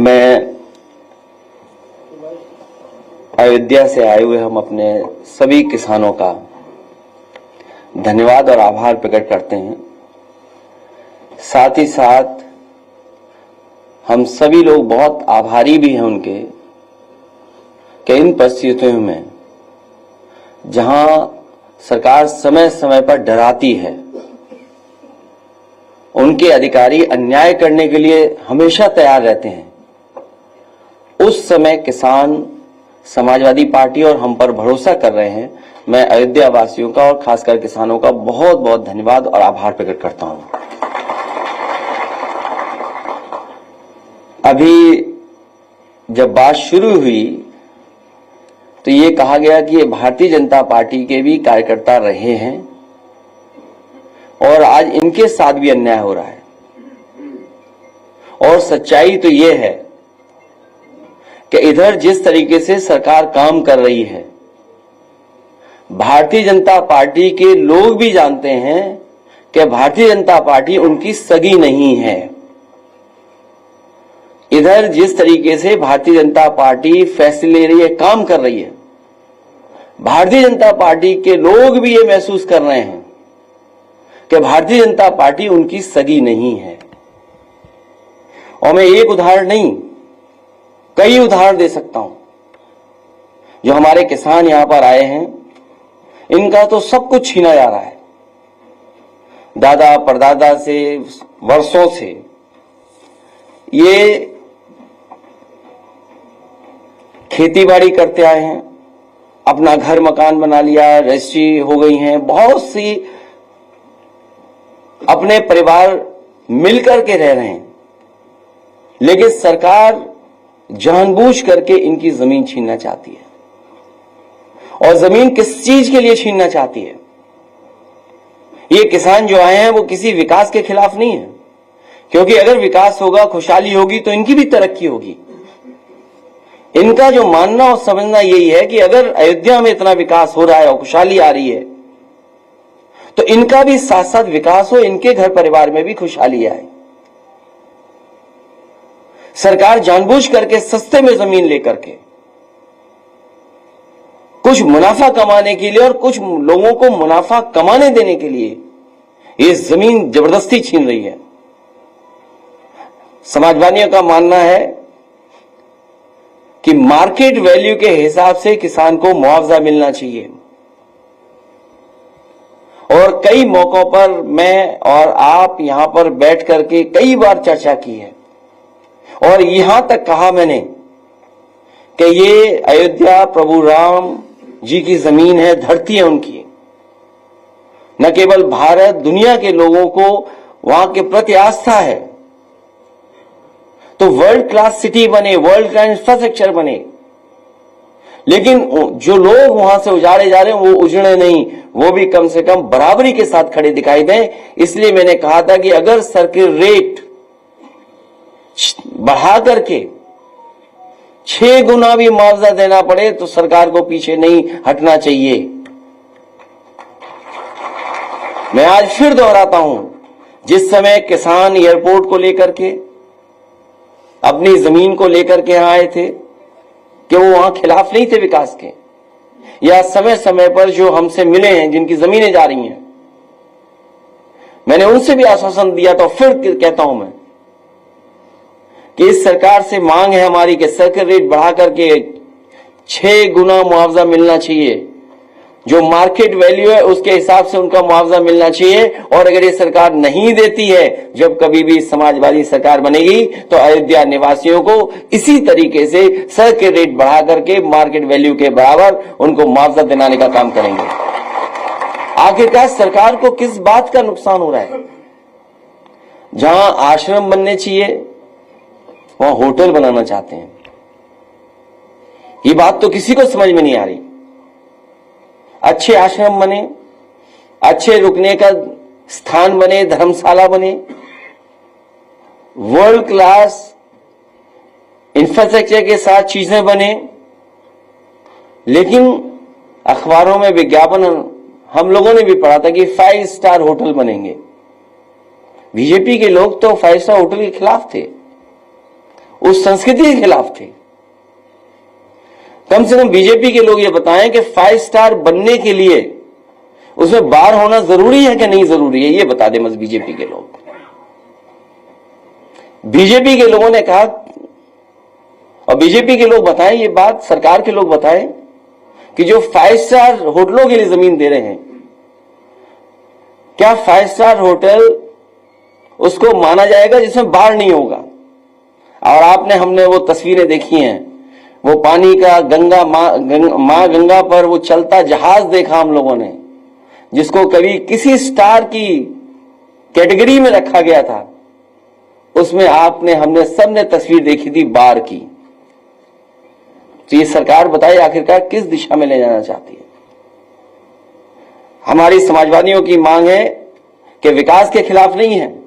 मैं अयोध्या से आए हुए हम अपने सभी किसानों का धन्यवाद और आभार प्रकट करते हैं। साथ ही साथ हम सभी लोग बहुत आभारी भी हैं उनके कि इन परिस्थितियों में जहां सरकार समय समय पर डराती है, उनके अधिकारी अन्याय करने के लिए हमेशा तैयार रहते हैं, उस समय किसान समाजवादी पार्टी और हम पर भरोसा कर रहे हैं। मैं अयोध्या वासियों का और खासकर किसानों का बहुत बहुत धन्यवाद और आभार प्रकट करता हूं। अभी जब बात शुरू हुई तो ये कहा गया कि ये भारतीय जनता पार्टी के भी कार्यकर्ता रहे हैं और आज इनके साथ भी अन्याय हो रहा है। और सच्चाई तो ये है कि इधर जिस तरीके से सरकार काम कर रही है, भारतीय जनता पार्टी के लोग भी जानते हैं कि भारतीय जनता पार्टी उनकी सगी नहीं है। इधर जिस तरीके से भारतीय जनता पार्टी फैसले ले रही है, काम कर रही है, भारतीय जनता पार्टी के लोग भी ये महसूस कर रहे हैं कि भारतीय जनता पार्टी उनकी सगी नहीं है। और मैं एक उदाहरण नहीं, कई उदाहरण दे सकता हूं। जो हमारे किसान यहां पर आए हैं, इनका तो सब कुछ छीना जा रहा है। दादा परदादा से वर्षों से ये खेती बाड़ी करते आए हैं, अपना घर मकान बना लिया, रजिस्ट्री हो गई हैं, बहुत सी अपने परिवार मिलकर के रह रहे हैं, लेकिन सरकार जानबूझ करके इनकी जमीन छीनना चाहती है। और जमीन किस चीज के लिए छीनना चाहती है? ये किसान जो आए हैं वो किसी विकास के खिलाफ नहीं है, क्योंकि अगर विकास होगा, खुशहाली होगी तो इनकी भी तरक्की होगी। इनका जो मानना और समझना यही है कि अगर अयोध्या में इतना विकास हो रहा है और खुशहाली आ रही है, तो इनका भी साथ साथ विकास हो, इनके घर परिवार में भी खुशहाली आए। सरकार जानबूझ करके सस्ते में जमीन लेकर के कुछ मुनाफा कमाने के लिए और कुछ लोगों को मुनाफा कमाने देने के लिए ये जमीन जबरदस्ती छीन रही है। समाजवादियों का मानना है कि मार्केट वैल्यू के हिसाब से किसान को मुआवजा मिलना चाहिए। और कई मौकों पर मैं और आप यहां पर बैठ करके कई बार चर्चा की है और यहां तक कहा मैंने कि ये अयोध्या प्रभु राम जी की जमीन है, धरती है उनकी। न केवल भारत, दुनिया के लोगों को वहां के प्रति आस्था है, तो वर्ल्ड क्लास सिटी बने, वर्ल्ड क्लास इंफ्रास्ट्रक्चर बने, लेकिन जो लोग वहां से उजाड़े जा रहे हैं वो उजड़े नहीं, वो भी कम से कम बराबरी के साथ खड़े दिखाई दें। इसलिए मैंने कहा था कि अगर सर्किल रेट बढ़ा करके 6 गुना भी मुआवजा देना पड़े तो सरकार को पीछे नहीं हटना चाहिए। मैं आज फिर दोहराता हूं, जिस समय किसान एयरपोर्ट को लेकर के, अपनी जमीन को लेकर के यहां आए थे, कि वो वहां खिलाफ नहीं थे विकास के, या समय समय पर जो हमसे मिले हैं, जिनकी जमीनें जा रही हैं, मैंने उनसे भी आश्वासन दिया। तो फिर कहता हूं मैं कि इस सरकार से मांग है हमारी कि सर्किल रेट बढ़ा करके 6 गुना मुआवजा मिलना चाहिए। जो मार्केट वैल्यू है उसके हिसाब से उनका मुआवजा मिलना चाहिए। और अगर ये सरकार नहीं देती है, जब कभी भी समाजवादी सरकार बनेगी, तो अयोध्या निवासियों को इसी तरीके से सर्किल रेट बढ़ा करके मार्केट वैल्यू के बराबर उनको मुआवजा दिलाने का काम करेंगे। आखिरकार सरकार को किस बात का नुकसान हो रहा है? जहां आश्रम बनने चाहिए वहां होटल बनाना चाहते हैं। ये बात तो किसी को समझ में नहीं आ रही। अच्छे आश्रम बने, अच्छे रुकने का स्थान बने, धर्मशाला बने, वर्ल्ड क्लास इंफ्रास्ट्रक्चर के साथ चीजें बने, लेकिन अखबारों में विज्ञापन हम लोगों ने भी पढ़ा था कि 5 स्टार होटल बनेंगे। बीजेपी के लोग तो 5 स्टार होटल के खिलाफ थे। उस संस्कृति के खिलाफ थे। कम से कम बीजेपी के लोग ये बताएं कि 5 स्टार बनने के लिए उसमें बार होना जरूरी है कि नहीं जरूरी है, ये बता दें बस बीजेपी के लोग। बीजेपी के लोगों ने कहा, और बीजेपी के लोग बताएं ये बात, सरकार के लोग बताएं कि जो 5 स्टार होटलों के लिए जमीन दे रहे हैं, क्या 5 स्टार होटल उसको माना जाएगा जिसमें बाढ़ नहीं होगा? और आपने हमने वो तस्वीरें देखी हैं, वो पानी का गंगा मां गंगा पर वो चलता जहाज देखा हम लोगों ने, जिसको कभी किसी स्टार की कैटेगरी में रखा गया था, उसमें आपने हमने सबने तस्वीर देखी थी बाढ़ की। तो ये सरकार बताए आखिरकार किस दिशा में ले जाना चाहती है? हमारी समाजवादियों की मांग है कि विकास के खिलाफ नहीं है,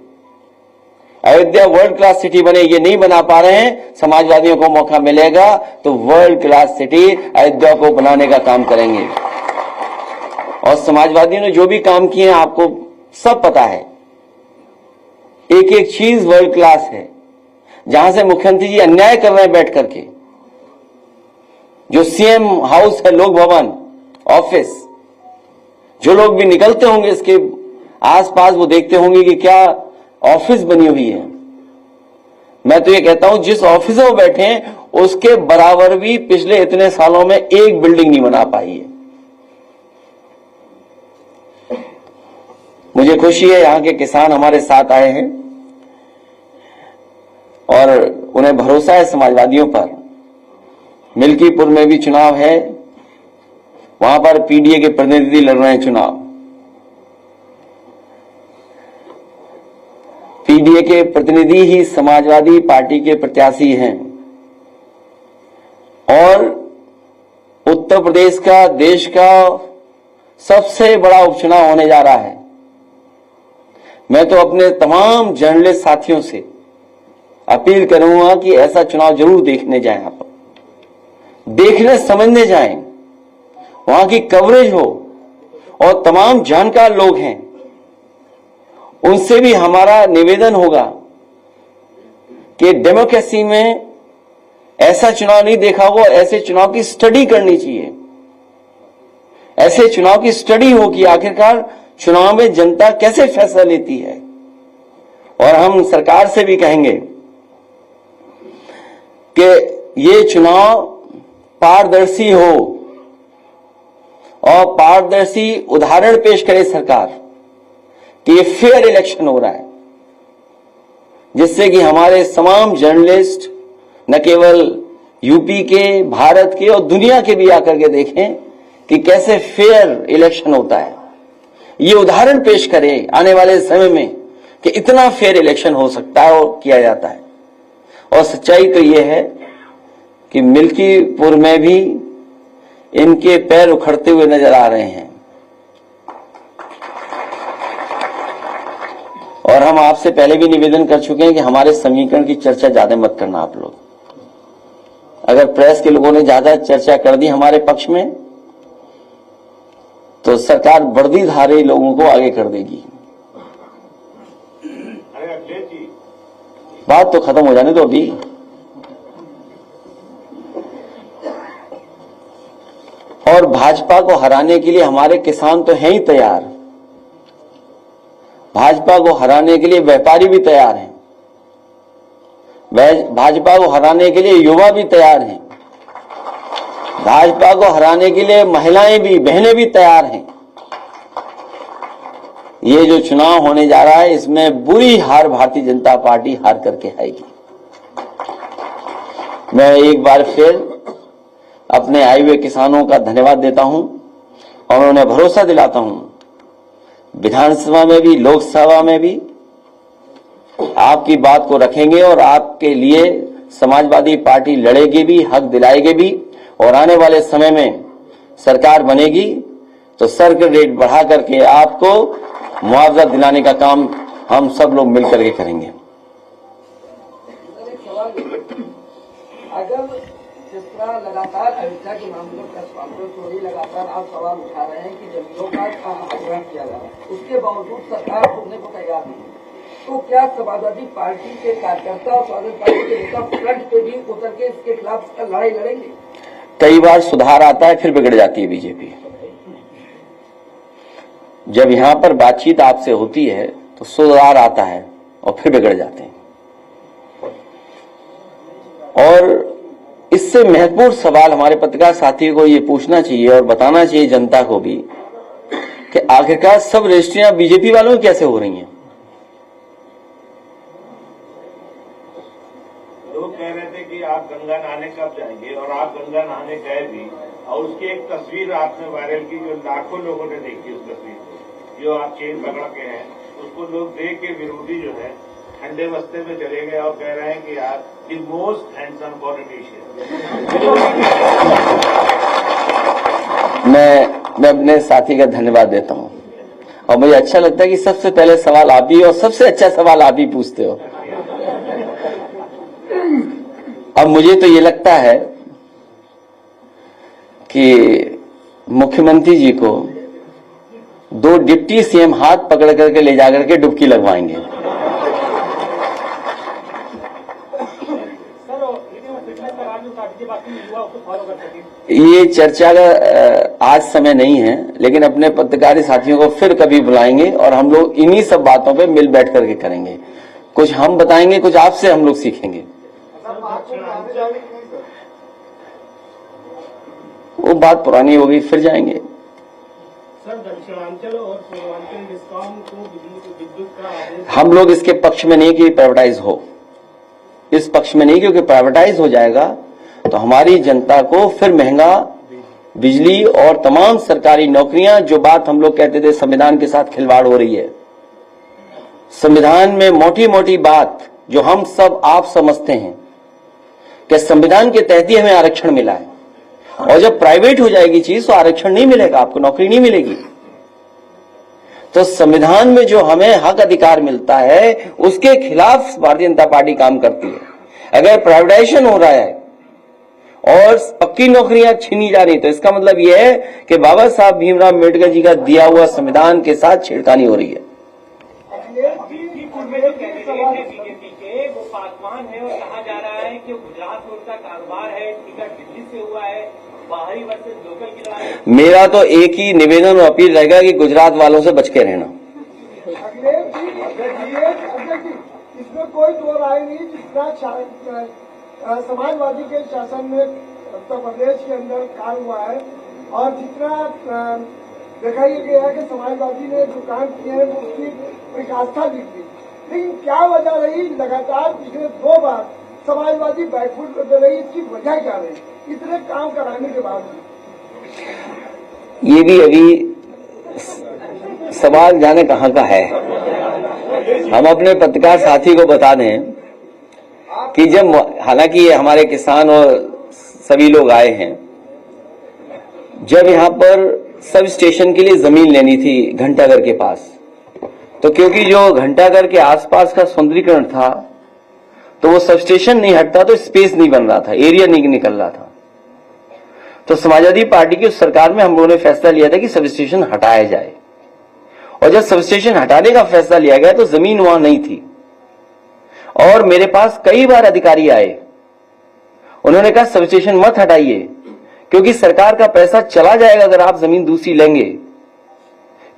अयोध्या वर्ल्ड क्लास सिटी बने, ये नहीं बना पा रहे हैं, समाजवादियों को मौका मिलेगा तो वर्ल्ड क्लास सिटी अयोध्या को बनाने का काम करेंगे। और समाजवादियों ने जो भी काम किए हैं आपको सब पता है, एक एक चीज वर्ल्ड क्लास है। जहां से मुख्यमंत्री जी अन्याय कर रहे हैं बैठ करके, जो सीएम हाउस है, लोक भवन, ऑफिस, जो लोग भी निकलते होंगे इसके आसपास वो देखते होंगे कि क्या ऑफिस बनी हुई है। मैं तो ये कहता हूं जिस ऑफिस में वो बैठे हैं उसके बराबर भी पिछले इतने सालों में एक बिल्डिंग नहीं बना पाई है। मुझे खुशी है यहां के किसान हमारे साथ आए हैं और उन्हें भरोसा है समाजवादियों पर। मिल्कीपुर में भी चुनाव है, वहां पर पीडीए के प्रतिनिधि लड़ रहे हैं चुनाव। पीडीए के प्रतिनिधि ही समाजवादी पार्टी के प्रत्याशी हैं और उत्तर प्रदेश का, देश का सबसे बड़ा उपचुनाव होने जा रहा है। मैं तो अपने तमाम जर्नलिस्ट साथियों से अपील करूंगा कि ऐसा चुनाव जरूर देखने जाएं, आप देखने समझने जाएं, वहां की कवरेज हो और तमाम जानकार लोग हैं उनसे भी हमारा निवेदन होगा कि डेमोक्रेसी में ऐसा चुनाव नहीं देखा होगा, ऐसे चुनाव की स्टडी करनी चाहिए। ऐसे चुनाव की स्टडी हो कि आखिरकार चुनाव में जनता कैसे फैसला लेती है। और हम सरकार से भी कहेंगे कि ये चुनाव पारदर्शी हो और पारदर्शी उदाहरण पेश करे सरकार कि ये फेयर इलेक्शन हो रहा है, जिससे कि हमारे तमाम जर्नलिस्ट न केवल यूपी के, भारत के और दुनिया के भी आकर के देखें कि कैसे फेयर इलेक्शन होता है। ये उदाहरण पेश करे आने वाले समय में कि इतना फेयर इलेक्शन हो सकता है और किया जाता है। और सच्चाई तो ये है कि मिल्कीपुर में भी इनके पैर उखड़ते हुए नजर आ रहे हैं। और हम आपसे पहले भी निवेदन कर चुके हैं कि हमारे समीकरण की चर्चा ज्यादा मत करना आप लोग। अगर प्रेस के लोगों ने ज्यादा चर्चा कर दी हमारे पक्ष में तो सरकार वर्दीधारी लोगों को आगे कर देगी। बात तो खत्म हो जाने दो अभी। और भाजपा को हराने के लिए हमारे किसान तो हैं ही तैयार, भाजपा को हराने के लिए व्यापारी भी तैयार हैं, भाजपा को हराने के लिए युवा भी तैयार हैं, भाजपा को हराने के लिए महिलाएं भी, बहनें भी तैयार हैं। ये जो चुनाव होने जा रहा है इसमें बुरी हार भारतीय जनता पार्टी हार करके आएगी। मैं एक बार फिर अपने आए हुए किसानों का धन्यवाद देता हूं और उन्हें भरोसा दिलाता हूं विधानसभा में भी, लोकसभा में भी आपकी बात को रखेंगे और आपके लिए समाजवादी पार्टी लड़ेगी भी, हक दिलाएगी भी। और आने वाले समय में सरकार बनेगी तो सर्कल रेट बढ़ा करके आपको मुआवजा दिलाने का काम हम सब लोग मिलकर के करेंगे। अगर जिस तरह लगातार अयोध्या के मामले पर लगातार आप सवाल उठा रहे हैं कि जमीनों का अधिग्रहण किया जा रहा है, उसके बावजूद सरकार छोड़ने को तैयार नहीं है, तो क्या समाजवादी पार्टी के कार्यकर्ता और समाजवादी पार्टी के नेता फ्रंट पे भी उतर के इसके खिलाफ लड़ाई लड़ेंगे? कई बार सुधार आता है, फिर बिगड़ जाती है बीजेपी। जब यहां पर बातचीत आपसे होती है तो सुधार आता है और फिर बिगड़ जाते हैं। और इससे महत्वपूर्ण सवाल हमारे पत्रकार साथियों को ये पूछना चाहिए और बताना चाहिए जनता को भी कि आखिरकार सब रजिस्ट्रियां बीजेपी वालों की कैसे हो रही हैं। लोग कह रहे थे कि आप गंगा नहाने कब जाएंगे, और आप गंगा नहाने गए भी, और उसकी एक तस्वीर आपने वायरल की जो लाखों लोगों ने देखी। उस तस्वीर को जो आप चेन पकड़ के हैं, उसको लोग देख के विरोधी जो है ठंडे बस्ते में चले गए और कह रहे हैं कि यार द मोस्ट हैंडसम पॉलिटिशियन। मैं अपने साथी का धन्यवाद देता हूं और मुझे अच्छा लगता है कि सबसे पहले सवाल आप ही और सबसे अच्छा सवाल आप ही पूछते हो। अब मुझे तो ये लगता है कि मुख्यमंत्री जी को 2 डिप्टी सीएम हाथ पकड़ करके ले जाकर के डुबकी लगवाएंगे। ये चर्चा का आज समय नहीं है, लेकिन अपने पत्रकारी साथियों को फिर कभी बुलाएंगे और हम लोग इन्हीं सब बातों पे मिल बैठ करके करेंगे। कुछ हम बताएंगे, कुछ आपसे हम लोग सीखेंगे। वो बात पुरानी हो गई, फिर जाएंगे। सर, दक्षिणांचल और पूर्वांचल डिस्कॉम को विद्युत का आदेश, हम लोग इसके पक्ष में नहीं कि प्राइवेटाइज हो, इस पक्ष में नहीं, क्योंकि प्राइवेटाइज हो जाएगा तो हमारी जनता को फिर महंगा बिजली और तमाम सरकारी नौकरियां, जो बात हम लोग कहते थे संविधान के साथ खिलवाड़ हो रही है। संविधान में मोटी मोटी बात जो हम सब आप समझते हैं कि संविधान के तहत ही हमें आरक्षण मिला है, और जब प्राइवेट हो जाएगी चीज तो आरक्षण नहीं मिलेगा, आपको नौकरी नहीं मिलेगी। तो संविधान में जो हमें हक अधिकार मिलता है उसके खिलाफ भारतीय जनता पार्टी काम करती है। अगर प्राइवेटाइजेशन हो रहा है और पक्की नौकरियां छीनी जा रही तो इसका मतलब यह है कि बाबा साहब भीमराव अम्बेडकर जी का दिया हुआ संविधान के साथ छेड़खानी हो रही है। बीजेपी के वो पासवान है और कहा जा रहा है कि गुजरात में उनका कारोबार है, टिकट दिल्ली से हुआ है, बाहरी वर्सेस लोकल की लड़ाई। मेरा तो एक ही निवेदन और अपील रहेगा कि गुजरात वालों से बच के रहना। इसमें कोई दो राय नहीं। जितना समाजवादी के शासन में उत्तर प्रदेश के अंदर काम हुआ है और जितना देखा ये गया है कि समाजवादी ने जो काम किए हैं वो उसकी एक आस्था दिख थी, लेकिन क्या वजह रही लगातार पिछले 2 बार समाजवादी बैकफुट कर रही, इसकी वजह क्या रही इतने काम कराने के बाद? ये भी अभी सवाल जाने कहां का है। हम अपने पत्रकार साथी को बता दें कि जब, हालांकि हमारे किसान और सभी लोग आए हैं, जब यहां पर सब स्टेशन के लिए जमीन लेनी थी घंटाघर के पास, तो क्योंकि जो घंटाघर के आसपास का सौंदर्यीकरण था तो वो सब स्टेशन नहीं हटता तो स्पेस नहीं बन रहा था, एरिया नहीं निकल रहा था। तो समाजवादी पार्टी की उस सरकार में हम लोगों ने फैसला लिया था कि सब स्टेशन हटाया जाए, और जब सब स्टेशन हटाने का फैसला लिया गया तो जमीन वहां नहीं थी। और मेरे पास कई बार अधिकारी आए, उन्होंने कहा सब स्टेशन मत हटाइए क्योंकि सरकार का पैसा चला जाएगा अगर आप जमीन दूसरी लेंगे।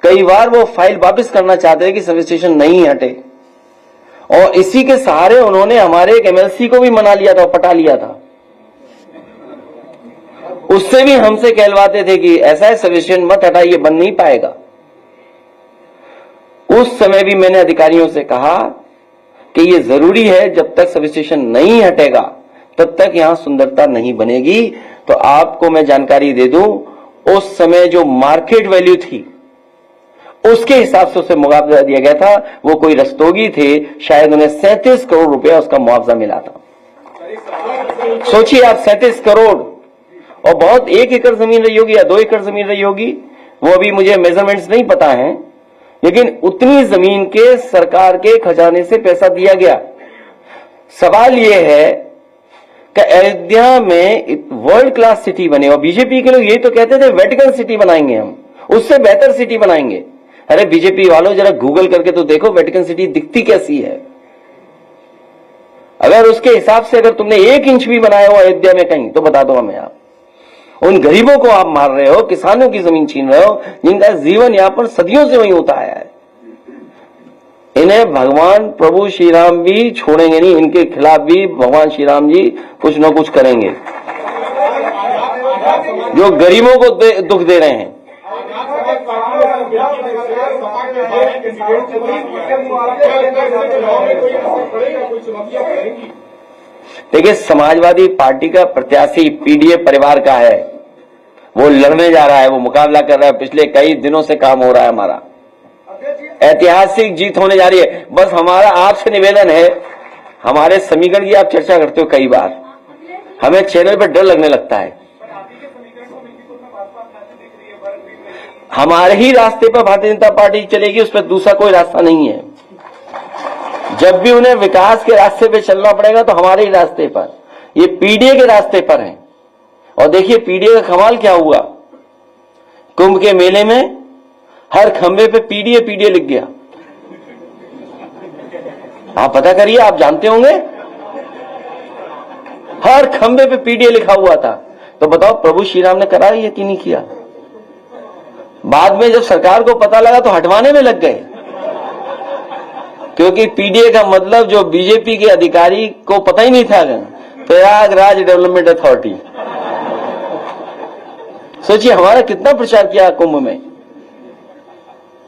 कई बार वो फाइल वापस करना चाहते हैं कि सब स्टेशन नहीं हटे, और इसी के सहारे उन्होंने हमारे एक एमएलसी को भी मना लिया था, पटा लिया था। उससे भी हमसे कहलवाते थे कि ऐसा है सब स्टेशन मत हटाइए, बन नहीं पाएगा। उस समय भी मैंने अधिकारियों से कहा कि ये जरूरी है, जब तक सब स्टेशन नहीं हटेगा तब तक यहां सुंदरता नहीं बनेगी। तो आपको मैं जानकारी दे दूं, उस समय जो मार्केट वैल्यू थी उसके हिसाब से उसे मुआवजा दिया गया था। वो कोई रस्तोगी थे, शायद उन्हें 37 करोड़ रुपया उसका मुआवजा मिला था। सोचिए आप, 37 करोड़, और बहुत 1 एकड़ जमीन रही होगी या 2 एकड़ जमीन रही होगी, वो अभी मुझे मेजरमेंट्स नहीं पता है, लेकिन उतनी जमीन के सरकार के खजाने से पैसा दिया गया। सवाल यह है कि अयोध्या में वर्ल्ड क्लास सिटी बने, और बीजेपी के लोग ये तो कहते थे वेटिकन सिटी बनाएंगे हम, उससे बेहतर सिटी बनाएंगे। अरे बीजेपी वालों जरा गूगल करके तो देखो वेटिकन सिटी दिखती कैसी है। अगर उसके हिसाब से अगर तुमने 1 इंच भी बनाया हो अयोध्या में कहीं तो बता दो हमें आप। उन गरीबों को आप मार रहे हो, किसानों की जमीन छीन रहे हो, जिनका जीवन यापन सदियों से वहीं होता आया है। इन्हें भगवान प्रभु श्री राम भी छोड़ेंगे नहीं, इनके खिलाफ भी भगवान श्री राम जी कुछ न कुछ करेंगे जो गरीबों को दुख दे रहे हैं। देखिए, समाजवादी पार्टी का प्रत्याशी पीडीए परिवार का है, वो लड़ने जा रहा है, वो मुकाबला कर रहा है। पिछले कई दिनों से काम हो रहा है हमारा, ऐतिहासिक जीत होने जा रही है। बस हमारा आपसे निवेदन है, हमारे समीकरण की आप चर्चा करते हो कई बार, हमें चैनल पर डर लगने लगता है। हमारे ही रास्ते पर भारतीय जनता पार्टी चलेगी, उस पर दूसरा कोई रास्ता नहीं है। जब भी उन्हें विकास के रास्ते पे चलना पड़ेगा तो हमारे ही रास्ते पर, ये पीडीए के रास्ते पर है। और देखिए पीडीए का कमाल क्या हुआ, कुंभ के मेले में हर खंबे पे पीडीए पीडीए लिख गया। आप पता करिए, आप जानते होंगे, हर खंबे पे पीडीए लिखा हुआ था। तो बताओ प्रभु श्री राम ने करा ये कि नहीं किया? बाद में जब सरकार को पता लगा तो हटवाने में लग गए, क्योंकि पीडीए का मतलब जो बीजेपी के अधिकारी को पता ही नहीं था, प्रयागराज डेवलपमेंट अथॉरिटी। सोचिए हमारा कितना प्रचार किया कुंभ में,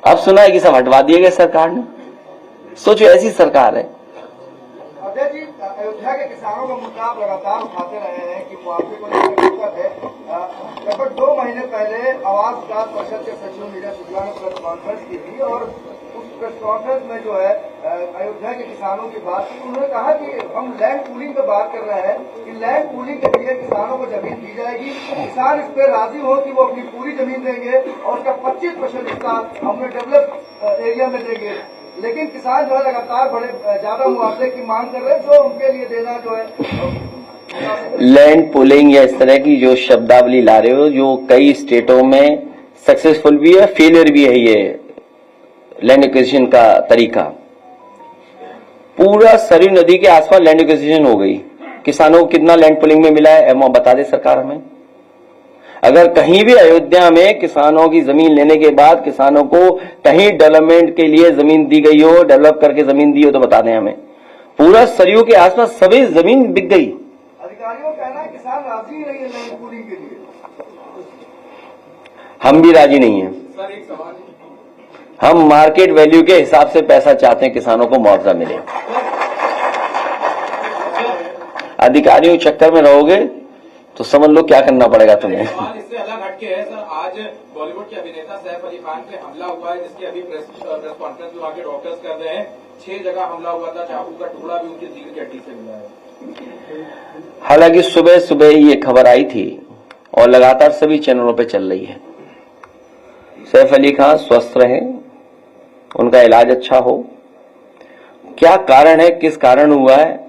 अब सुना है कि सब हटवा दिए गए सरकार ने। सोचिए ऐसी सरकार है। अजय जी, अयोध्या के किसानों का मुद्दा आप लगातार उठाते रहे हैं कि मुआवजे को लेकर दिक्कत है। लगभग 2 महीने पहले आवास विकास परिषद के सचिव नीरज शुक्ला ने प्रेस कॉन्फ्रेंस की थी और उस प्रेस कॉन्फ्रेंस में जो है अयोध्या के किसानों की बात की। उन्होंने कहा कि हम लैंड पूलिंग पे बात कर रहे हैं कि लैंड पूलिंग के लिए किसानों को जमीन दी जाएगी, किसान इस पे राजी हो कि वो अपनी पूरी जमीन देंगे और उसका 25% हिस्सा हमने डेवलप एरिया में देंगे। लेकिन किसान जो है लगातार बड़े ज्यादा मुआवजे की मांग कर रहे हैं, जो उनके लिए देना जो है लैंड पुलिंग या इस तरह की जो शब्दावली ला रहे हो, जो कई स्टेटों में सक्सेसफुल भी है, फेलियर भी है। ये लैंड एक्विजिशन का तरीका, पूरा सरयू नदी के आसपास लैंड एक्विजिशन हो गई। किसानों को कितना लैंड पुलिंग में मिला है बता दे सरकार हमें। अगर कहीं भी अयोध्या में किसानों की जमीन लेने के बाद किसानों को कहीं डेवलपमेंट के लिए जमीन दी गई हो, डेवलप करके जमीन दी हो तो बता दें हमें। पूरा सरयू के आसपास सभी जमीन बिक गई। अधिकारियों का कहना है किसान राजी नहीं है लैंड पूलिंग के लिए। हम भी राजी नहीं है। सर एक सवाल, हम मार्केट वैल्यू के हिसाब से पैसा चाहते हैं, किसानों को मुआवजा मिले। अधिकारियों चक्कर में रहोगे तो समझ लो क्या करना पड़ेगा तुम्हें। सवाल इससे अलग हटके है सर। आज बॉलीवुड के अभिनेता सैफ अली खान पे हमला हुआ है, जिसकी अभी प्रेस कॉन्फ्रेंस वहाँ के डॉक्टर्स कर रहे हैं। 6 जगह हमला हुआ था, चाकू का टुकड़ा भी उनकी रीढ़ की हड्डी से मिला है। हालांकि सुबह सुबह ही ये खबर आई थी और लगातार सभी चैनलों पे चल रही है। सैफ अली खान स्वस्थ रहे, उनका इलाज अच्छा हो। क्या कारण है, किस कारण हुआ है,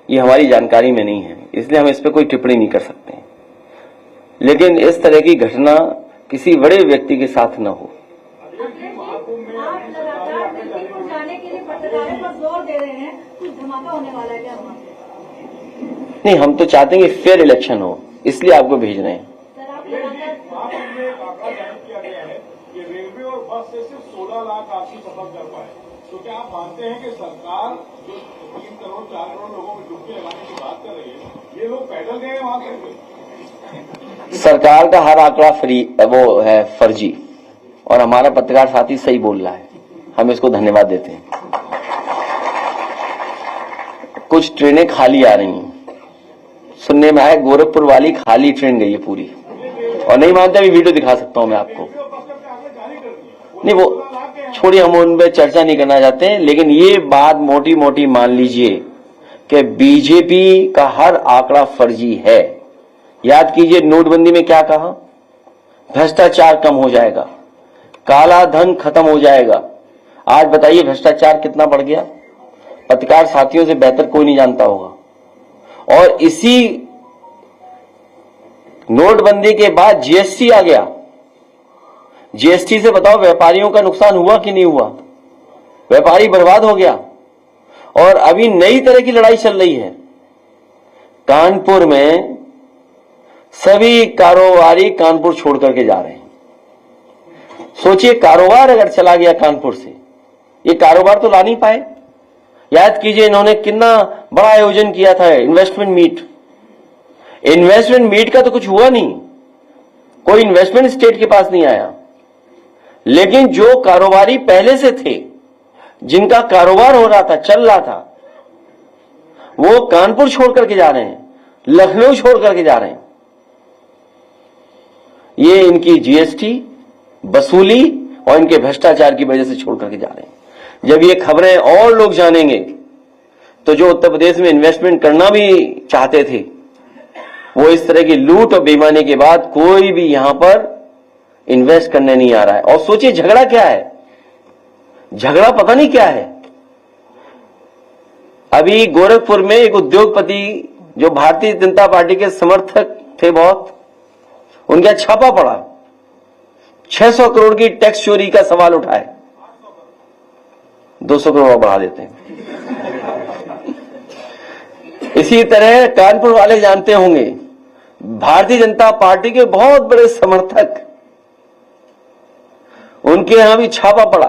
ये हमारी जानकारी में नहीं है, इसलिए हम इस पे कोई टिप्पणी नहीं कर सकते। लेकिन इस तरह की घटना किसी बड़े व्यक्ति के साथ न हो। आप लगातार दिल्ली को जाने के लिए पत्रकारों पर जोर दे रहे हैं, कुछ धमाका होने वाला है क्या वहाँ पे? नहीं, हम तो चाहते हैं कि फेयर इलेक्शन हो, इसलिए आपको भेज रहे हैं। सर आप लगातार महाकुंभ में एक आंकड़ा जाहिर किया गया है कि रेलवे और बस से सिर्फ 16 लाख यात्री सफर कर पाए। तो क्या आप मानते हैं कि सरकार जो 3 करोड़ 4 करोड़ लोगों को डुबकी लगाने की बात कर रही है, ये लोग पैदल गए वहां से? सरकार का हर आंकड़ा वो है फर्जी, और हमारा पत्रकार साथी सही बोल रहा है, हम इसको धन्यवाद देते हैं। कुछ ट्रेनें खाली आ रही हैं, सुनने में आया गोरखपुर वाली खाली ट्रेन गई है पूरी, और नहीं मानते अभी वीडियो दिखा सकता हूं मैं आपको। नहीं वो छोड़िए, हम उन पर चर्चा नहीं करना चाहते हैं। लेकिन ये बात मोटी मोटी मान लीजिए कि बीजेपी का हर आंकड़ा फर्जी है। याद कीजिए नोटबंदी में क्या कहा, भ्रष्टाचार कम हो जाएगा, काला धन खत्म हो जाएगा। आज बताइए भ्रष्टाचार कितना बढ़ गया, पत्रकार साथियों से बेहतर कोई नहीं जानता होगा। और इसी नोटबंदी के बाद जीएसटी आ गया, जीएसटी से बताओ व्यापारियों का नुकसान हुआ कि नहीं हुआ? व्यापारी बर्बाद हो गया। और अभी नई तरह की लड़ाई चल रही है। कानपुर में सभी कारोबारी कानपुर छोड़ करके जा रहे हैं। सोचिए, कारोबार अगर चला गया कानपुर से, ये कारोबार तो ला नहीं पाए। याद कीजिए, इन्होंने कितना बड़ा आयोजन किया था, इन्वेस्टमेंट मीट। इन्वेस्टमेंट मीट का तो कुछ हुआ नहीं, कोई इन्वेस्टमेंट स्टेट के पास नहीं आया। लेकिन जो कारोबारी पहले से थे, जिनका कारोबार हो रहा था, चल रहा था, वो कानपुर छोड़ करके जा रहे हैं, लखनऊ छोड़ करके जा रहे हैं। ये इनकी जीएसटी वसूली और इनके भ्रष्टाचार की वजह से छोड़ करके जा रहे हैं। जब ये खबरें और लोग जानेंगे तो जो उत्तर प्रदेश में इन्वेस्टमेंट करना भी चाहते थे, वो इस तरह की लूट और बेईमानी के बाद कोई भी यहां पर इन्वेस्ट करने नहीं आ रहा है। और सोचिए, झगड़ा क्या है, झगड़ा पता नहीं क्या है। अभी गोरखपुर में एक उद्योगपति जो भारतीय जनता पार्टी के समर्थक थे बहुत, उनका छापा पड़ा, 600 करोड़ की टैक्स चोरी का सवाल उठाए। 200 करोड़ बढ़ा देते हैं। इसी तरह कानपुर वाले जानते होंगे, भारतीय जनता पार्टी के बहुत बड़े समर्थक, उनके यहां भी छापा पड़ा।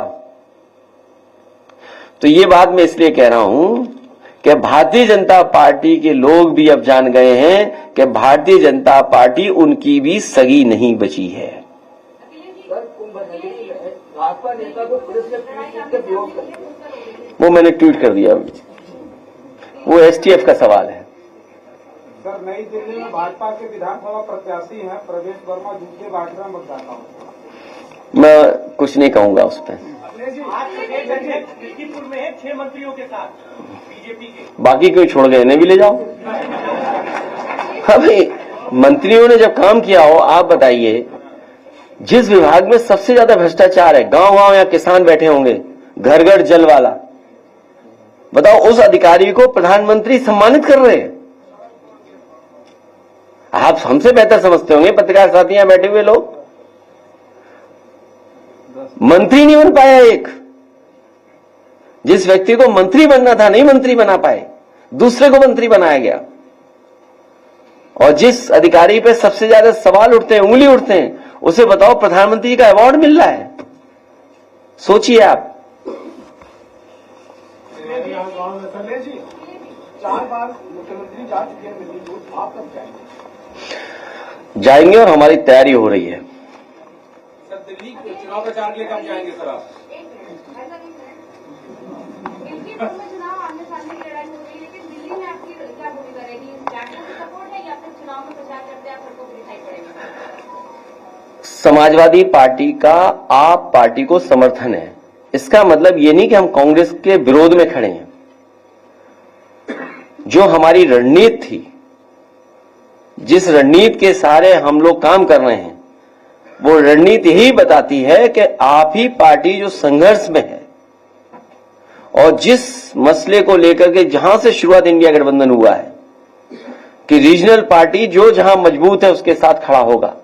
तो ये बात मैं इसलिए कह रहा हूं कि भारतीय जनता पार्टी के लोग भी अब जान गए हैं कि भारतीय जनता पार्टी उनकी भी सगी नहीं बची है। सर, कुंभ नगरी में भाजपा नेता को पुलिस ने पीट कर ब्लॉक कर दिया। वो मैंने ट्वीट कर दिया, वो एसटीएफ का सवाल है। सर, नई दिल्ली में भाजपा के विधानसभा प्रत्याशी हैं प्रवेश वर्मा, जूते बांटना मतदाता हूं। मैं कुछ नहीं कहूंगा उस पर। आज प्रदेश अध्यक्ष दिल्लीपुर में है 6 मंत्रियों के साथ बीजेपी के। बाकी कोई छोड़ गए, इन्हें भी ले जाओ। हाँ भाई, मंत्रियों ने जब काम किया हो, आप बताइए, जिस विभाग में सबसे ज्यादा भ्रष्टाचार है, गांव गांव या किसान बैठे होंगे, घर घर जल वाला, बताओ उस अधिकारी को प्रधानमंत्री सम्मानित कर रहे हैं। आप हमसे बेहतर समझते होंगे, पत्रकार साथी यहां बैठे हुए लोग। मंत्री नहीं बन पाया एक, जिस व्यक्ति को मंत्री बनना था नहीं मंत्री बना पाए, दूसरे को मंत्री बनाया गया। और जिस अधिकारी पे सबसे ज्यादा सवाल उठते हैं, उंगली उठते हैं, उसे बताओ प्रधानमंत्री का अवार्ड मिल रहा है। सोचिए आप। जी 4 बार मुख्यमंत्री जा चुके हैं दिल्ली, आप कब जाएंगे? और हमारी तैयारी हो रही है। सर, दिल्ली चुनाव प्रचार के लिए कब जाएंगे सर आप? चुनाव आमने सामने की लड़ाई हो रही है, लेकिन दिल्ली में आपकी क्या भूमिका रहेगी? जाटों की सपोर्ट है या फिर चुनाव में प्रचार करते हैं आप सबको दिखाई पड़ेगा? समाजवादी पार्टी का आप पार्टी को समर्थन है, इसका मतलब ये नहीं कि हम कांग्रेस के विरोध में खड़े हैं। जो हमारी रणनीति थी, जिस रणनीति के सहारे हम लोग काम कर रहे हैं, वो रणनीति यही बताती है कि आप ही पार्टी जो संघर्ष में है और जिस मसले को लेकर के जहां से शुरुआत इंडिया गठबंधन हुआ है कि रीजनल पार्टी जो जहां मजबूत है उसके साथ खड़ा होगा।